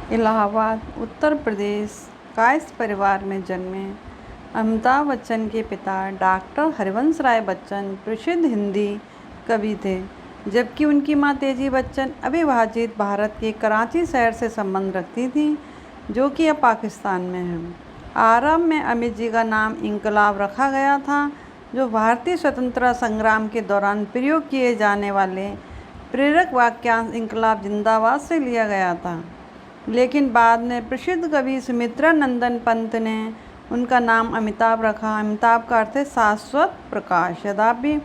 इलाहाबाद, उत्तर प्रदेश का इस परिवार में जन्मे अमिताभ बच्चन के पिता डॉक्टर हरिवंश राय बच्चन प्रसिद्ध हिंदी कवि थे, जबकि उनकी मां तेजी बच्चन अविभाजित भारत के कराची शहर से संबंध रखती थी, जो कि अब पाकिस्तान में है। आरंभ में अमित जी का नाम इनकलाब रखा गया था, जो भारतीय स्वतंत्रता संग्राम के दौरान प्रयोग किए जाने वाले प्रेरक वाक्यांश इनकलाब जिंदाबाद से लिया गया था। लेकिन बाद में प्रसिद्ध कवि सुमित्रा नंदन पंत ने उनका नाम अमिताभ रखा। अमिताभ का अर्थ है शाश्वत प्रकाश। यद्यपि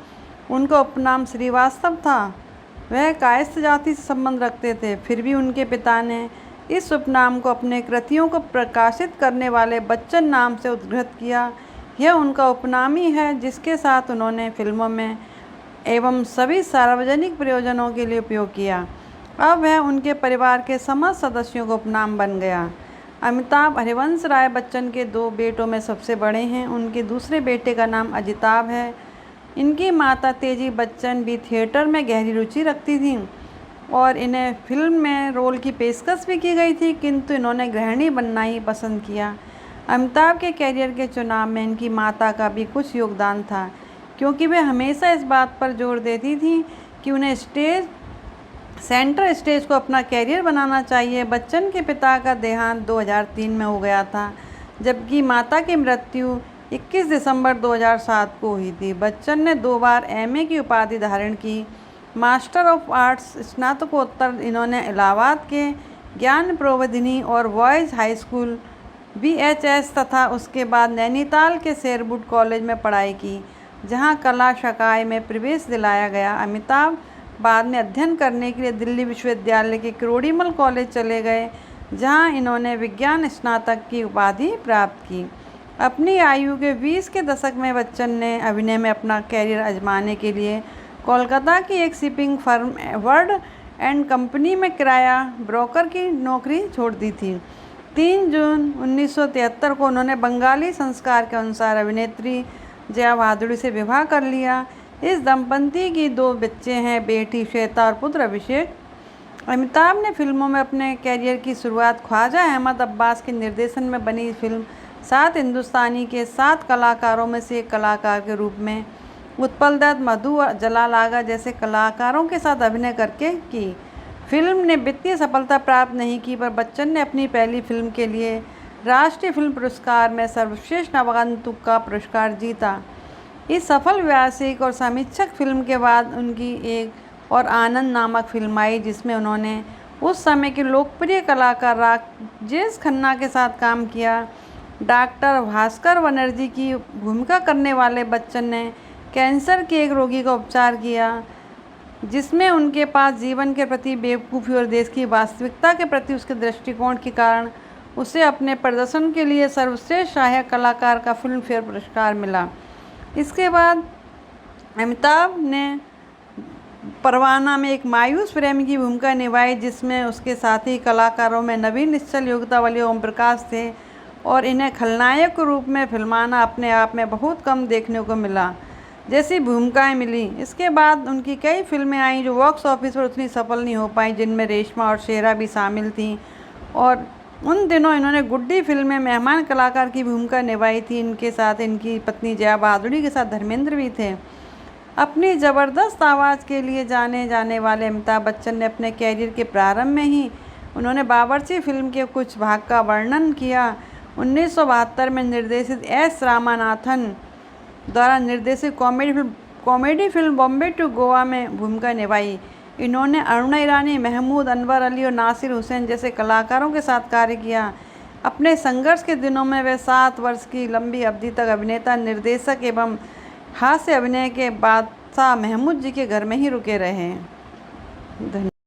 उनका उपनाम श्रीवास्तव था, वह कायस्थ जाति से संबंध रखते थे, फिर भी उनके पिता ने इस उपनाम को अपने कृतियों को प्रकाशित करने वाले बच्चन नाम से उद्धृत किया। यह उनका उपनाम ही है जिसके साथ उन्होंने फिल्मों में एवं सभी सार्वजनिक प्रयोजनों के लिए उपयोग किया। अब वह उनके परिवार के समस्त सदस्यों का उपनाम बन गया। अमिताभ हरिवंश राय बच्चन के 2 बेटों में सबसे बड़े हैं। उनके दूसरे बेटे का नाम अजिताभ है। इनकी माता तेजी बच्चन भी थिएटर में गहरी रुचि रखती थीं और इन्हें फिल्म में रोल की पेशकश भी की गई थी, किंतु इन्होंने गृहिणी बनना ही पसंद किया। अमिताभ के कैरियर के चुनाव में इनकी माता का भी कुछ योगदान था, क्योंकि वे हमेशा इस बात पर जोर देती थीं कि उन्हें सेंट्रल स्टेज को अपना कैरियर बनाना चाहिए। बच्चन के पिता का देहांत 2003 में हो गया था, जबकि माता की मृत्यु 21 दिसंबर 2007 को हुई थी। बच्चन ने 2 बार एमए की उपाधि धारण की। मास्टर ऑफ आर्ट्स स्नातकोत्तर इन्होंने इलाहाबाद के ज्ञान प्रबोधिनी और बॉयज़ हाई स्कूल बीएचएस तथा उसके बाद नैनीताल के शेरवुड कॉलेज में पढ़ाई की, जहां कला शाखाएं में प्रवेश दिलाया गया। अमिताभ बाद में अध्ययन करने के लिए दिल्ली विश्वविद्यालय के किरोड़ीमल कॉलेज चले गए, जहां इन्होंने विज्ञान स्नातक की उपाधि प्राप्त की। अपनी आयु के 20 के दशक में बच्चन ने अभिनय में अपना कैरियर आजमाने के लिए कोलकाता की एक shipping firm word and company में किराया ब्रोकर की नौकरी छोड़ दी थी। 3 जून 1973 को उन्होंने बंगाली संस्कार के अनुसार अभिनेत्री जया भादुड़ी से विवाह कर लिया। इस दंपति की 2 बच्चे हैं, बेटी श्वेता और पुत्र अभिषेक। अमिताभ ने फिल्मों में अपने कैरियर की शुरुआत ख्वाजा अहमद अब्बास के निर्देशन में बनी फिल्म 7 हिंदुस्तानी के 7 कलाकारों में से एक कलाकार के रूप में उत्पल दत्त, मधु और जलाल आगा जैसे कलाकारों के साथ अभिनय करके की। फिल्म ने वित्तीय सफलता प्राप्त नहीं की, पर बच्चन ने अपनी पहली फिल्म के लिए राष्ट्रीय फिल्म पुरस्कार में सर्वश्रेष्ठ नवागंतुक का पुरस्कार जीता। इस सफल व्यावसायिक और समीक्षक फिल्म के बाद उनकी एक और आनंद नामक फिल्म आई, जिसमें उन्होंने उस समय के लोकप्रिय कलाकार राजेश खन्ना के साथ काम किया। डॉक्टर भास्कर बनर्जी की भूमिका करने वाले बच्चन ने कैंसर के एक रोगी का उपचार किया, जिसमें उनके पास जीवन के प्रति बेवकूफ़ी और देश की वास्तविकता के प्रति उसके दृष्टिकोण के कारण उसे अपने प्रदर्शन के लिए सर्वश्रेष्ठ सहायक कलाकार का फिल्म फेयर पुरस्कार मिला। इसके बाद अमिताभ ने परवाना में एक मायूस प्रेमी की भूमिका निभाई, जिसमें उसके साथी कलाकारों में नवीन निश्चल योग्यता वाले ओम प्रकाश थे, और इन्हें खलनायक के रूप में फिल्माना अपने आप में बहुत कम देखने को मिला जैसी भूमिकाएं मिली। इसके बाद उनकी कई फिल्में आईं जो बॉक्स ऑफिस पर उतनी सफल नहीं हो पाईं, जिनमें रेशमा और शेरा भी शामिल थीं, और उन दिनों इन्होंने गुड्डी फिल्म में मेहमान कलाकार की भूमिका निभाई थी। इनके साथ इनकी पत्नी जया भादुड़ी के साथ धर्मेंद्र भी थे। अपनी ज़बरदस्त आवाज़ के लिए जाने जाने वाले अमिताभ बच्चन ने अपने कैरियर के प्रारंभ में ही उन्होंने बावर्ची फिल्म के कुछ भाग का वर्णन किया। 1972 में निर्देशित एस रामानाथन द्वारा निर्देशित comedy film Bombay to Goa में भूमिका निभाई। इन्होंने अरुणा ईरानी, महमूद अनवर अली और नासिर हुसैन जैसे कलाकारों के साथ कार्य किया। अपने संघर्ष के दिनों में वे 7 वर्ष की लंबी अवधि तक अभिनेता, निर्देशक एवं हास्य अभिनय के बादशाह महमूद जी के घर में ही रुके रहे। धन्यवाद।